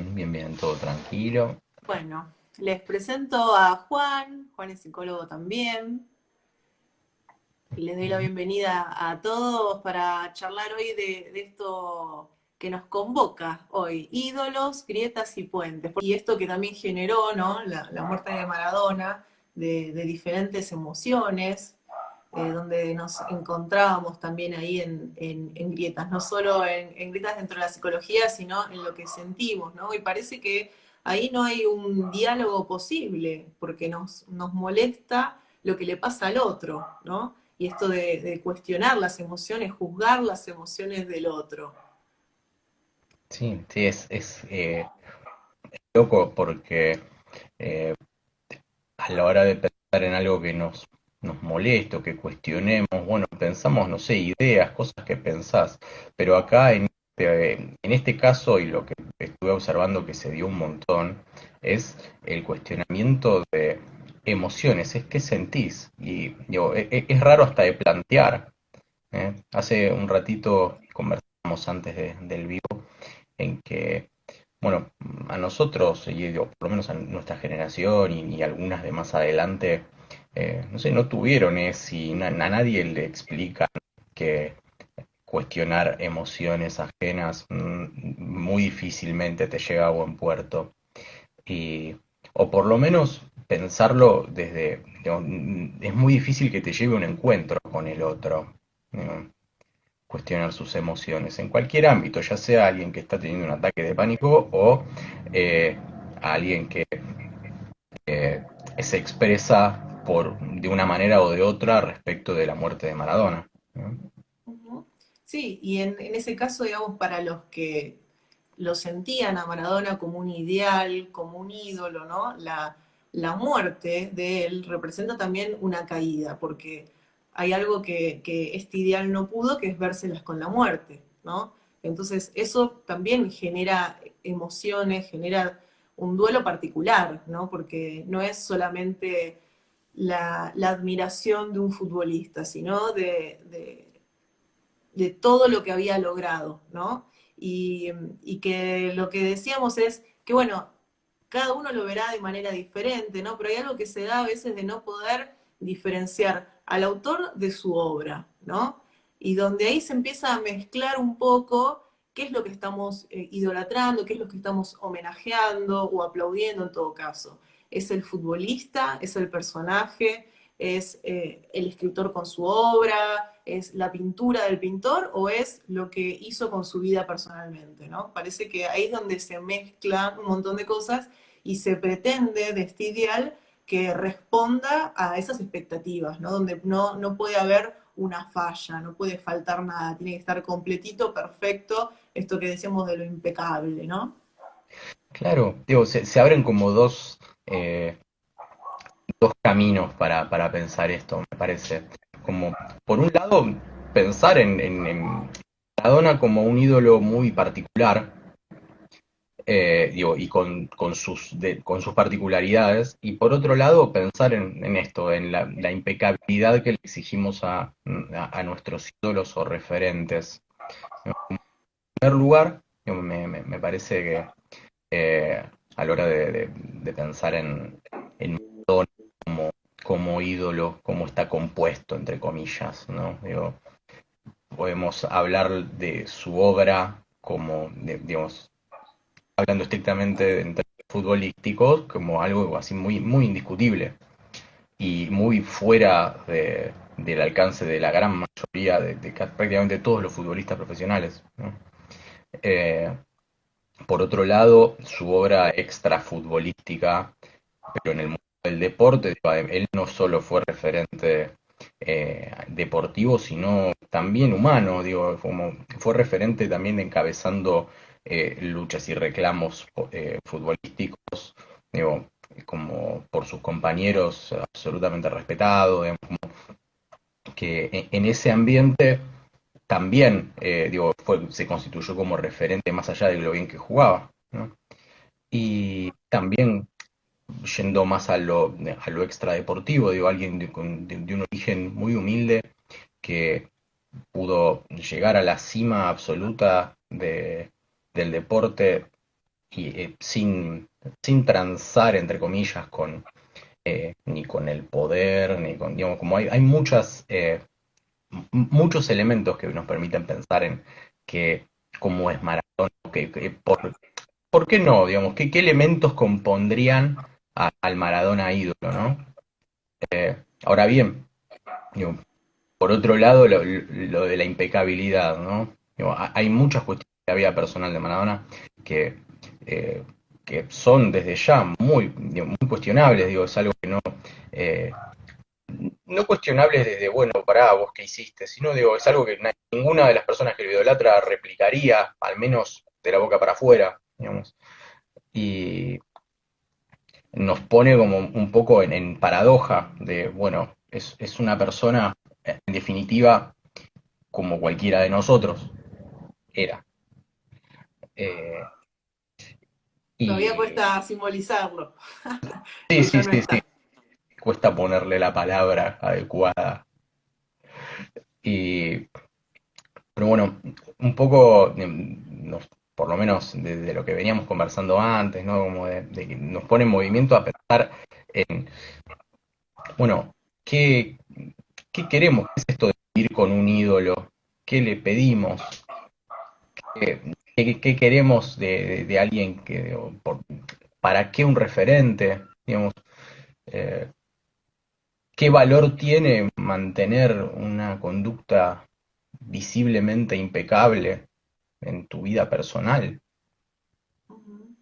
bien, todo tranquilo. Bueno, les presento a Juan. Juan es psicólogo también. Les doy la Ujú. bienvenida a todos para charlar hoy de esto que nos convoca hoy, ídolos, grietas y puentes. Y esto que también generó, ¿no? La muerte de Maradona, de diferentes emociones, donde nos encontrábamos también ahí en grietas, no solo en grietas dentro de la psicología, sino en lo que sentimos, ¿no? Y parece que ahí no hay un diálogo posible, porque nos molesta lo que le pasa al otro, ¿no? Y esto de cuestionar las emociones, juzgar las emociones del otro. Sí, es loco porque eh, a la hora de pensar en algo que nos molesta, o que cuestionemos, bueno, pensamos, no sé, ideas, cosas que pensás, pero acá en este caso, y lo que estuve observando que se dio un montón, es el cuestionamiento de emociones, es qué sentís, y digo, es raro hasta de plantear. Hace un ratito conversamos antes del vivo en que, bueno, a nosotros, y digo, por lo menos a nuestra generación y algunas de más adelante, no sé, no tuvieron ese, y a nadie le explica que cuestionar emociones ajenas muy difícilmente te llega a buen puerto. Y, o por lo menos pensarlo desde, digo, es muy difícil que te lleve un encuentro con el otro. ¿No? Cuestionar sus emociones en cualquier ámbito, ya sea alguien que está teniendo un ataque de pánico o eh, alguien que eh, se expresa de una manera o de otra respecto de la muerte de Maradona, ¿no? Ujú. Sí, y en ese caso, digamos, para los que lo sentían a Maradona como un ideal, como un ídolo, ¿no? La muerte de él representa también una caída, porque hay algo que este ideal no pudo, que es vérselas con la muerte, ¿no? Entonces, eso también genera emociones, genera un duelo particular, ¿no? Porque no es solamente la admiración de un futbolista, sino de todo lo que había logrado, ¿no? Y que lo que decíamos es que, bueno, cada uno lo verá de manera diferente, ¿no? Pero hay algo que se da a veces de no poder diferenciar al autor de su obra, ¿no? Y donde ahí se empieza a mezclar un poco qué es lo que estamos idolatrando, qué es lo que estamos homenajeando o aplaudiendo en todo caso. ¿Es el futbolista? ¿Es el personaje? ¿Es el escritor con su obra? ¿Es la pintura del pintor? ¿O es lo que hizo con su vida personalmente? ¿No? Parece que ahí es donde se mezclan un montón de cosas y se pretende de este ideal que responda a esas expectativas, ¿no? Donde no puede haber una falla, no puede faltar nada, tiene que estar completito, perfecto, esto que decíamos de lo impecable, ¿no? Claro, digo, se abren como eh, dos caminos para pensar esto, me parece. Como, por un lado, pensar en Maradona como un ídolo muy particular, digo, y con sus particularidades, y por otro lado pensar en esto, en la impecabilidad que le exigimos a nuestros ídolos o referentes. En primer lugar, digo, me parece que eh, a la hora de pensar en como ídolo, cómo está compuesto, entre comillas, ¿no? Digo, podemos hablar de su obra como, digamos, hablando estrictamente en términos futbolísticos, como algo así muy indiscutible y muy fuera del alcance de la gran mayoría de prácticamente todos los futbolistas profesionales, ¿no? Eh, por otro lado, su obra extrafutbolística, pero en el mundo del deporte, digo, él no solo fue referente deportivo, sino también humano, digo, como fue referente también encabezando luchas y reclamos futbolísticos, digo, como por sus compañeros absolutamente respetado, digamos, que en ese ambiente también digo, se constituyó como referente más allá de lo bien que jugaba, ¿no? Y también yendo más a lo extradeportivo, digo, alguien de un origen muy humilde que pudo llegar a la cima absoluta del deporte sin transar, entre comillas, ni con el poder, ni con, digamos, como hay muchos elementos que nos permiten pensar en que cómo es Maradona, ¿por qué no? Digamos, ¿qué elementos compondrían al Maradona ídolo, ¿no? Ahora bien, digo, por otro lado, lo de la impecabilidad, ¿no? Digo, hay muchas cuestiones de la vida personal de Maradona que, eh, que son desde ya muy cuestionables, digo, es algo que eh, no cuestionables desde, bueno, pará, vos qué hiciste, sino digo, es algo que ninguna de las personas que lo idolatra replicaría, al menos de la boca para afuera, digamos. Y nos pone como un poco en paradoja de, bueno, es una persona, en definitiva, como cualquiera de nosotros, era. Eh, Todavía y cuesta simbolizarlo, sí, o sí, ya no sí, sí, está. cuesta ponerle la palabra adecuada. Y pero bueno, un poco, por lo menos de lo que veníamos conversando antes, ¿no? Como de que nos pone en movimiento a pensar en, bueno, ¿qué, qué queremos? ¿Qué es esto de vivir con un ídolo? ¿Qué le pedimos? ¿Qué queremos de alguien para qué un referente? Digamos, eh, ¿qué valor tiene mantener una conducta visiblemente impecable en tu vida personal? Ujú.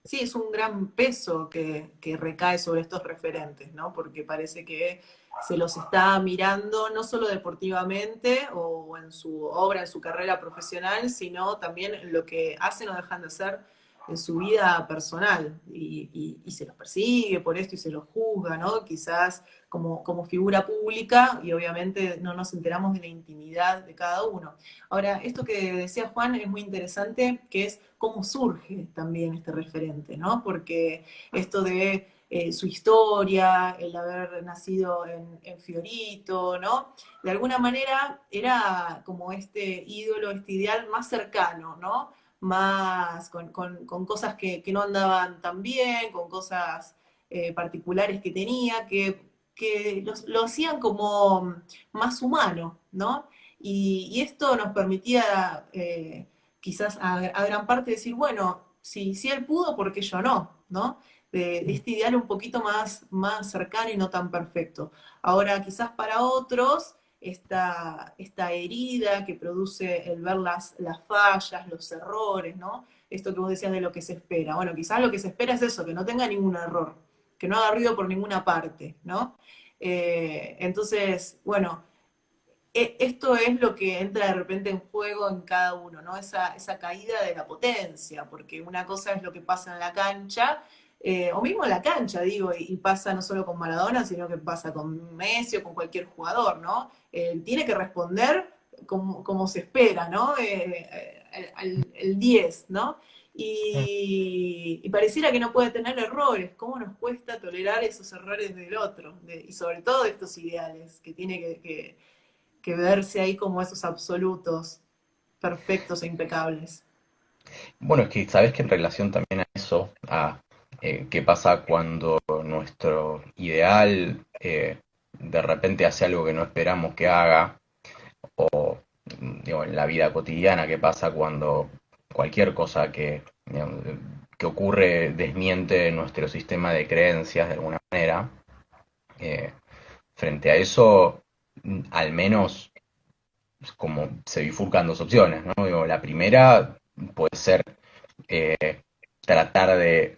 Sí, es un gran peso que recae sobre estos referentes, ¿no? Porque parece que se los está mirando no solo deportivamente o en su obra, en su carrera profesional, sino también en lo que hacen o dejan de hacer en su vida personal. Y se los persigue por esto y se los juzga, ¿no? Quizás como figura pública y obviamente no nos enteramos de la intimidad de cada uno. Ahora, esto que decía Juan es muy interesante, que es cómo surge también este referente, ¿no? Porque esto de su historia, el haber nacido en Fiorito, ¿no? De alguna manera era como este ídolo, este ideal más cercano, ¿no? Más con cosas que no andaban tan bien, con cosas particulares que tenía, que lo hacían como más humano, ¿no? Y esto nos permitía quizás a gran parte decir, bueno, si él pudo, ¿por qué yo no? ¿No? De este ideal un poquito más cercano y no tan perfecto. Ahora, quizás para otros, esta herida que produce el ver las fallas, los errores, ¿no? Esto que vos decías de lo que se espera. Bueno, quizás lo que se espera es eso, que no tenga ningún error, que no haga ruido por ninguna parte, ¿no? Entonces, bueno, esto es lo que entra de repente en juego en cada uno, ¿no? Esa caída de la potencia, porque una cosa es lo que pasa en la cancha, o mismo en la cancha, digo, y pasa no solo con Maradona, sino que pasa con Messi o con cualquier jugador, ¿no? Tiene que responder como se espera, ¿no? El 10, ¿no? Y pareciera que no puede tener errores. ¿Cómo nos cuesta tolerar esos errores del otro? Y sobre todo de estos ideales, que tiene que verse ahí como esos absolutos perfectos e impecables. Bueno, es que sabes que en relación también a eso, qué pasa cuando nuestro ideal de repente hace algo que no esperamos que haga, o digo, en la vida cotidiana, qué pasa cuando cualquier cosa digamos, que ocurre desmiente nuestro sistema de creencias de alguna manera. eh, Frente a eso, al menos como se bifurcan dos opciones, ¿no? Digo, la primera puede ser tratar de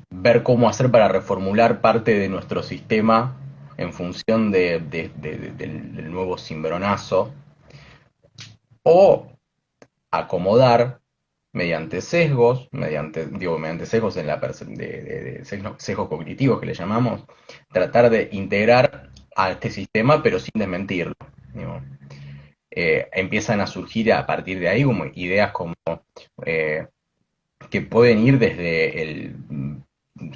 ver cómo hacer para reformular parte de nuestro sistema en función del nuevo cimbronazo, o acomodar mediante sesgos sesgos cognitivos que le llamamos, tratar de integrar a este sistema pero sin desmentirlo. Digo, empiezan a surgir a partir de ahí como ideas como eh, que pueden ir desde el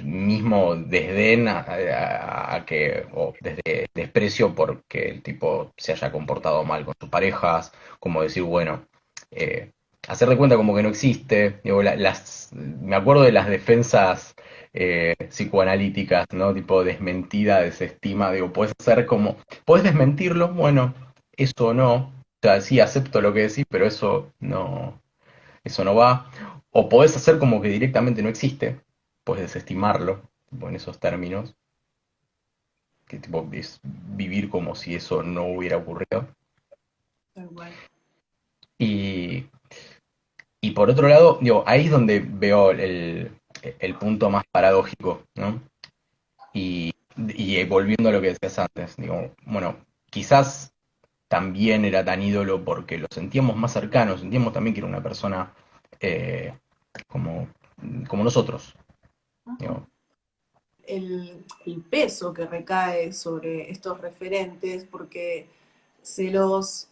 mismo desdén o desde desprecio porque el tipo se haya comportado mal con sus parejas, como decir, bueno, eh, hacer de cuenta como que no existe. Digo, me acuerdo de las defensas psicoanalíticas, ¿no? Tipo desmentida, desestima. Digo, puedes hacer como, puedes desmentirlo, bueno, eso no. O sea, sí acepto lo que decís, pero eso no va. O podés hacer como que directamente no existe, puedes desestimarlo, tipo, en esos términos, que tipo es vivir como si eso no hubiera ocurrido. Tal cual. Y, y por otro lado, digo, ahí es donde veo el punto más paradójico, ¿no? Y volviendo a lo que decías antes, digo, bueno, quizás también era tan ídolo porque lo sentíamos más cercano, sentíamos también que era una persona eh, como, como nosotros. Ujú. Digo, El peso que recae sobre estos referentes, porque se los,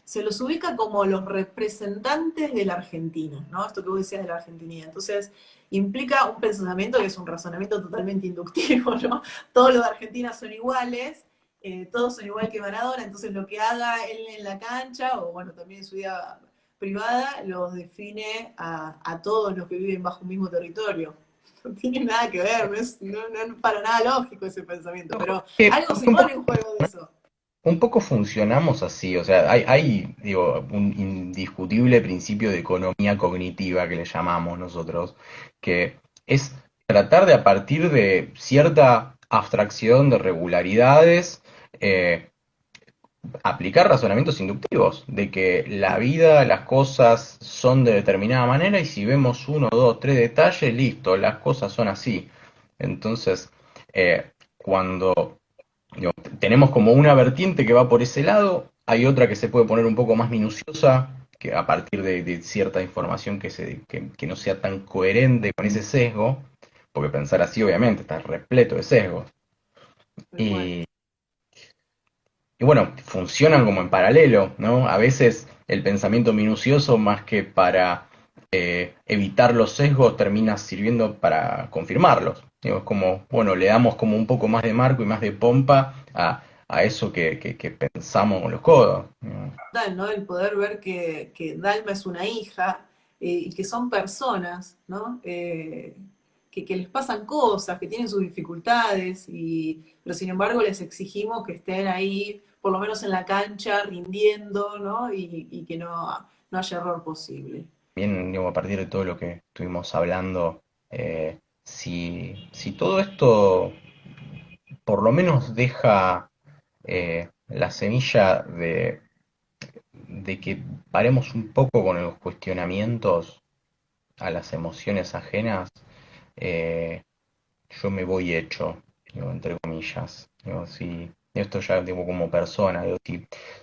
se los ubica como los representantes de la Argentina, ¿no? Esto que vos decías de la Argentinidad. Entonces, implica un pensamiento que es un razonamiento totalmente inductivo, ¿no? Todos los de Argentina son iguales, todos son igual que Maradona, entonces lo que haga él en la cancha, o bueno, también en su vida privada, los define a todos los que viven bajo un mismo territorio. No tiene nada que ver, no es para nada lógico ese pensamiento, pero que algo se pone en juego de eso. un poco funcionamos así, o sea, digo, un indiscutible principio de economía cognitiva que le llamamos nosotros, que es tratar de a partir de cierta abstracción de regularidades, eh, aplicar razonamientos inductivos, de que la vida, las cosas son de determinada manera y si vemos uno, dos, tres detalles, listo, las cosas son así. Entonces, cuando digo, tenemos como una vertiente que va por ese lado, hay otra que se puede poner un poco más minuciosa, que a partir de cierta información que no sea tan coherente con ese sesgo, porque pensar así obviamente está repleto de sesgos. Tal cual. Y, y bueno, funcionan como en paralelo, ¿no? A veces el pensamiento minucioso, más que para evitar los sesgos, termina sirviendo para confirmarlos. Digo, es como, bueno, le damos como un poco más de marco y más de pompa a eso que pensamos con los codos. ¿No? El poder ver que Dalma es una hija y que son personas, ¿no? Que les pasan cosas, que tienen sus dificultades, pero sin embargo les exigimos que estén ahí, por lo menos en la cancha, rindiendo, ¿no? Y que no haya error posible. Bien, digo, a partir de todo lo que estuvimos hablando, si todo esto por lo menos deja la semilla de que paremos un poco con los cuestionamientos a las emociones ajenas, eh, yo me voy hecho, digo, entre comillas. Digo, esto ya digo, como persona, digo,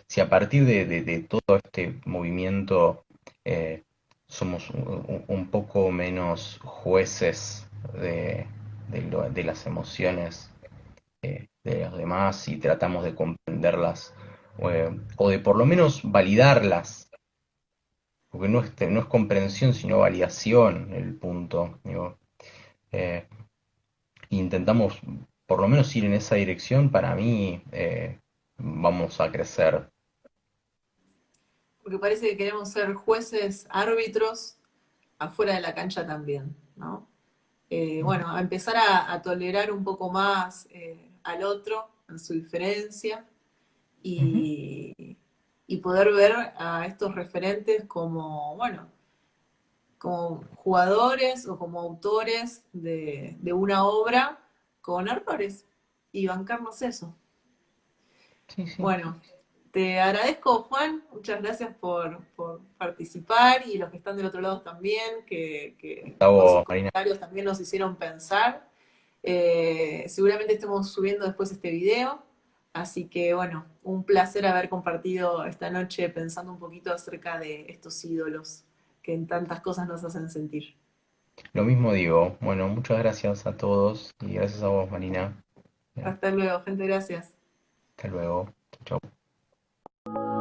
si a partir de todo este movimiento somos un poco menos jueces de las emociones de los demás y tratamos de comprenderlas o de por lo menos validarlas, porque no es comprensión sino validación el punto. Digo, eh, intentamos por lo menos ir en esa dirección, para mí vamos a crecer. Porque parece que queremos ser jueces, árbitros, afuera de la cancha también, ¿no? Bueno, a empezar a tolerar un poco más al otro en su diferencia Ujú. y, y poder ver a estos referentes como, bueno, como jugadores o como autores de una obra con errores y bancarnos eso. Sí, sí. Bueno, te agradezco, Juan, muchas gracias por participar y los que están del otro lado también, que con sus Gustavo, Marina, comentarios también nos hicieron pensar. Seguramente estemos subiendo después este video, así que bueno, un placer haber compartido esta noche pensando un poquito acerca de estos ídolos que en tantas cosas nos hacen sentir. lo mismo digo. Bueno, muchas gracias a todos y gracias a vos, Marina. Hasta luego, gente, gracias. Hasta luego. Chau, chau.